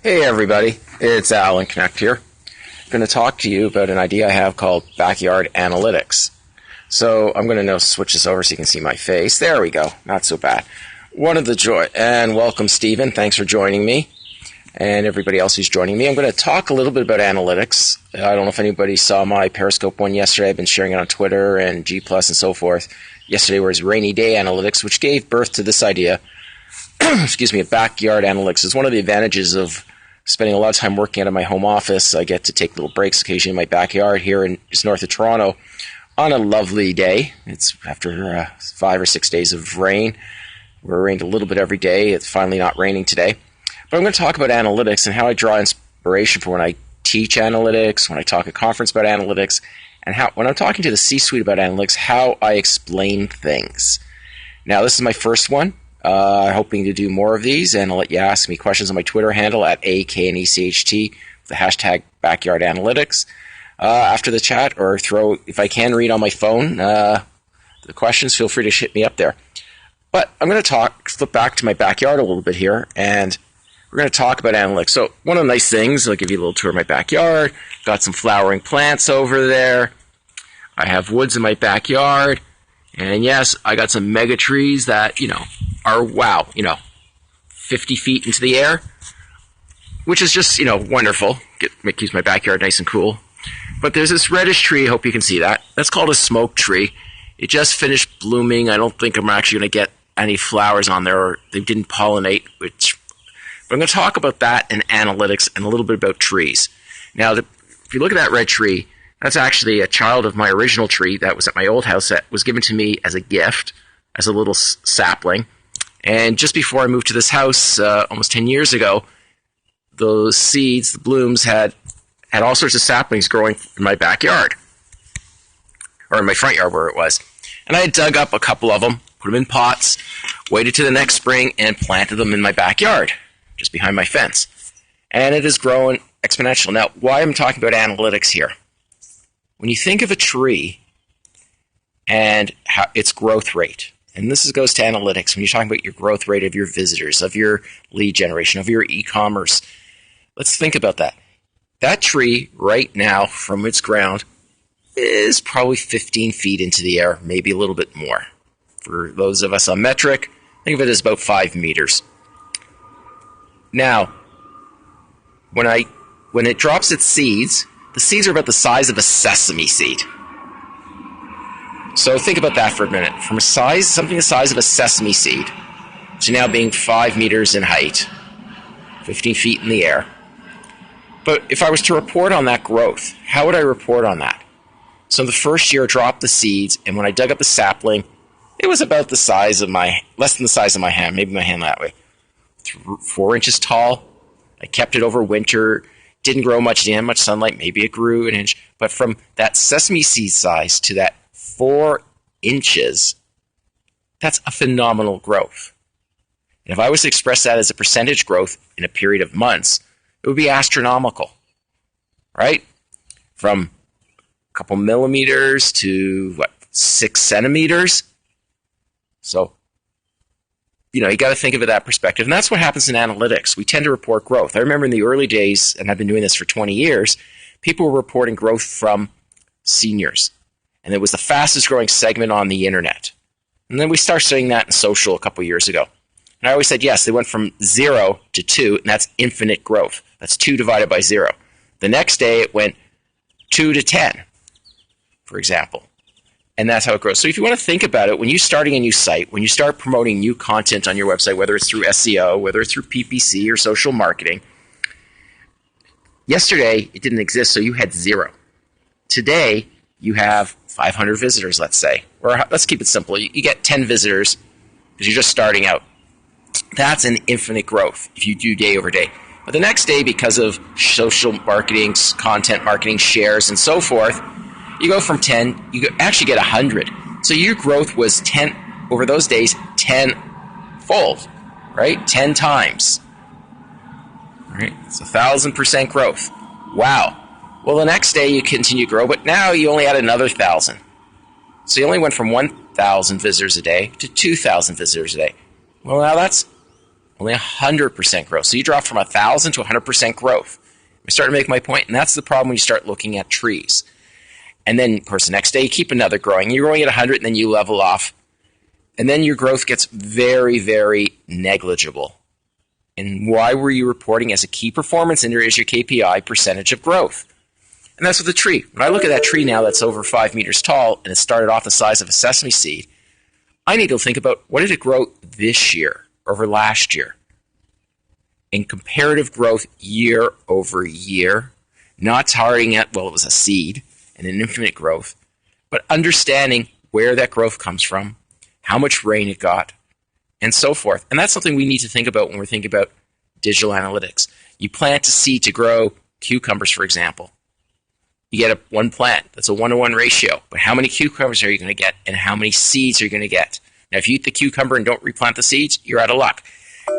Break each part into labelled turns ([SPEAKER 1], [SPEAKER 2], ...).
[SPEAKER 1] Hey everybody, it's Alan Knecht here. I'm going to talk to you about an idea I have called backyard analytics. So I'm going to now switch this over so you can see my face. There we go, not so bad. One of the joy, and welcome Stephen, thanks for joining me, and everybody else who's joining me. I'm going to talk a little bit about analytics. I don't know if anybody saw my Periscope one yesterday. I've been sharing it on Twitter and G+, and so forth. Yesterday was rainy day analytics, which gave birth to this idea, excuse me, of backyard analytics. It's one of the advantages of spending a lot of time working out of my home office. I get to take little breaks occasionally in my backyard here in just north of Toronto on a lovely day. It's after 5 or 6 days of rain. We're rained a little bit every day. It's finally not raining today. But I'm going to talk about analytics and how I draw inspiration for when I teach analytics, when I talk at conference about analytics, and how when I'm talking to the C-suite about analytics, how I explain things. Now, this is my first one. Hoping to do more of these, and I'll let you ask me questions on my Twitter handle at AKNECHT, the hashtag Backyard Analytics. After the chat, or if I can read on my phone the questions, feel free to hit me up there. But I'm going to flip back to my backyard a little bit here, and we're going to talk about analytics. So one of the nice things, I'll give you a little tour of my backyard. Got some flowering plants over there. I have woods in my backyard. And yes, I got some mega trees that, are, 50 feet into the air, which is just, wonderful. Keeps my backyard nice and cool. But there's this reddish tree, I hope you can see that. That's called a smoke tree. It just finished blooming. I don't think I'm actually going to get any flowers on there, or they didn't pollinate, but I'm going to talk about that and analytics and a little bit about trees. Now, if you look at that red tree, that's actually a child of my original tree that was at my old house that was given to me as a gift, as a little sapling. And just before I moved to this house, almost 10 years ago, those seeds, the blooms, had all sorts of saplings growing in my backyard, or in my front yard where it was. And I had dug up a couple of them, put them in pots, waited to the next spring, and planted them in my backyard, just behind my fence. And it has grown exponential. Now, why I'm talking about analytics here? When you think of a tree and how its growth rate, and this goes to analytics, when you're talking about your growth rate of your visitors, of your lead generation, of your e-commerce, let's think about that. That tree right now from its ground is probably 15 feet into the air, maybe a little bit more. For those of us on metric, think of it as about 5 meters. Now, when it drops its seeds, the seeds are about the size of a sesame seed. So think about that for a minute. From something the size of a sesame seed, to now being 5 meters in height, 15 feet in the air. But if I was to report on that growth, how would I report on that? So the first year I dropped the seeds, and when I dug up the sapling, it was about the size of less than the size of my hand, maybe my hand that way. 4 inches tall. I kept it over winter. Didn't grow much, didn't have much sunlight, maybe it grew an inch. But from that sesame seed size to that 4 inches, that's a phenomenal growth. And if I was to express that as a percentage growth in a period of months, it would be astronomical, right? From a couple millimeters to, 6 centimeters? So, you got to think of it that perspective. And that's what happens in analytics. We tend to report growth. I remember in the early days, and I've been doing this for 20 years, people were reporting growth from seniors. And it was the fastest growing segment on the internet. And then we started seeing that in social a couple years ago. And I always said, yes, they went from 0 to 2, and that's infinite growth. That's 2 divided by 0. The next day, it went 2 to 10, for example. And that's how it grows. So if you want to think about it, when you're starting a new site, when you start promoting new content on your website, whether it's through SEO, whether it's through PPC or social marketing, yesterday it didn't exist, so you had 0. Today, you have 500 visitors, let's say. Or let's keep it simple. You get 10 visitors because you're just starting out. That's an infinite growth if you do day over day. But the next day, because of social marketing, content marketing, shares, and so forth, you go from 10, you actually get 100. So your growth was 10, over those days, 10-fold, right? 10 times. Right? It's 1,000% growth. Wow. Well, the next day you continue to grow, but now you only add another 1,000. So you only went from 1,000 visitors a day to 2,000 visitors a day. Well, now that's only 100% growth. So you drop from 1,000 to 100% growth. I started to make my point, and that's the problem when you start looking at trees. And then, of course, the next day you keep another growing. You're growing at 100, and then you level off. And then your growth gets very, very negligible. And why were you reporting as a key performance indicator is your KPI percentage of growth? And that's with the tree. When I look at that tree now that's over 5 meters tall and it started off the size of a sesame seed, I need to think about what did it grow this year over last year? In comparative growth year over year, not targeting at, well, it was a seed and an infinite growth, but understanding where that growth comes from, how much rain it got, and so forth. And that's something we need to think about when we're thinking about digital analytics. You plant a seed to grow cucumbers, for example. You get one plant. That's a 1-to-1 ratio. But how many cucumbers are you going to get, and how many seeds are you going to get? Now, if you eat the cucumber and don't replant the seeds, you're out of luck.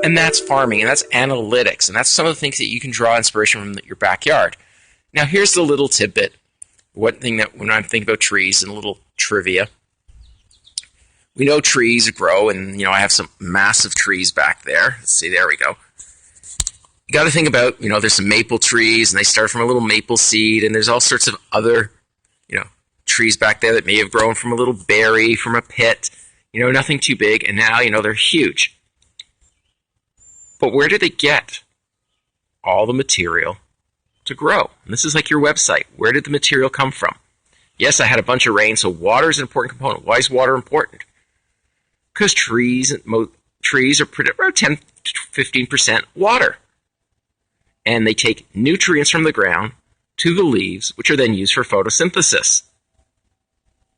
[SPEAKER 1] And that's farming, and that's analytics, and that's some of the things that you can draw inspiration from your backyard. Now, here's the little tidbit. One thing that when I'm thinking about trees and a little trivia, we know trees grow, and I have some massive trees back there. Let's see, there we go. You got to think about, there's some maple trees, and they start from a little maple seed, and there's all sorts of other, trees back there that may have grown from a little berry, from a pit, nothing too big, and now, they're huge. But where did they get all the material to grow? And this is like your website. Where did the material come from? Yes, I had a bunch of rain, so water is an important component. Why is water important? Because trees are about 10 to 15% water. And they take nutrients from the ground to the leaves, which are then used for photosynthesis.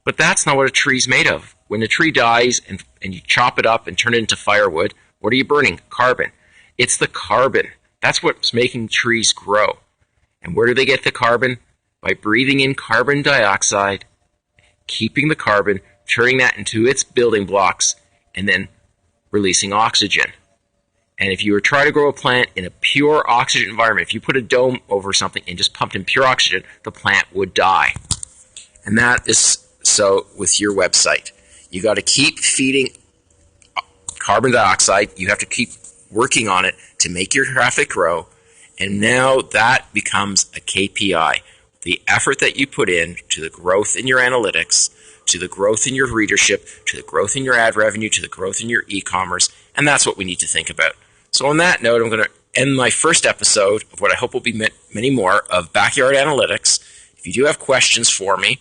[SPEAKER 1] But that's not what a tree's made of. When a tree dies and you chop it up and turn it into firewood, what are you burning? Carbon. It's the carbon. That's what's making trees grow. And where do they get the carbon? By breathing in carbon dioxide, keeping the carbon, turning that into its building blocks, and then releasing oxygen. And if you were trying to grow a plant in a pure oxygen environment, if you put a dome over something and just pumped in pure oxygen, the plant would die. And that is so with your website. You got to keep feeding carbon dioxide. You have to keep working on it to make your traffic grow. And now that becomes a KPI. The effort that you put in to the growth in your analytics, to the growth in your readership, to the growth in your ad revenue, to the growth in your e-commerce, and that's what we need to think about. So on that note, I'm going to end my first episode of what I hope will be many more of Backyard Analytics. If you do have questions for me,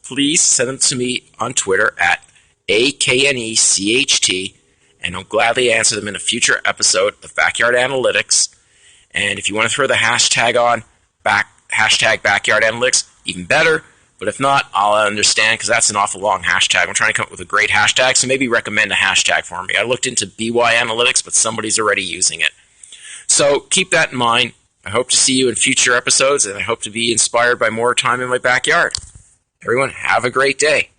[SPEAKER 1] please send them to me on Twitter at AKNECHT, and I'll gladly answer them in a future episode of Backyard Analytics. And if you want to throw the hashtag on, hashtag Backyard Analytics, even better. But if not, I'll understand because that's an awful long hashtag. I'm trying to come up with a great hashtag, so maybe recommend a hashtag for me. I looked into BY Analytics, but somebody's already using it. So keep that in mind. I hope to see you in future episodes, and I hope to be inspired by more time in my backyard. Everyone, have a great day.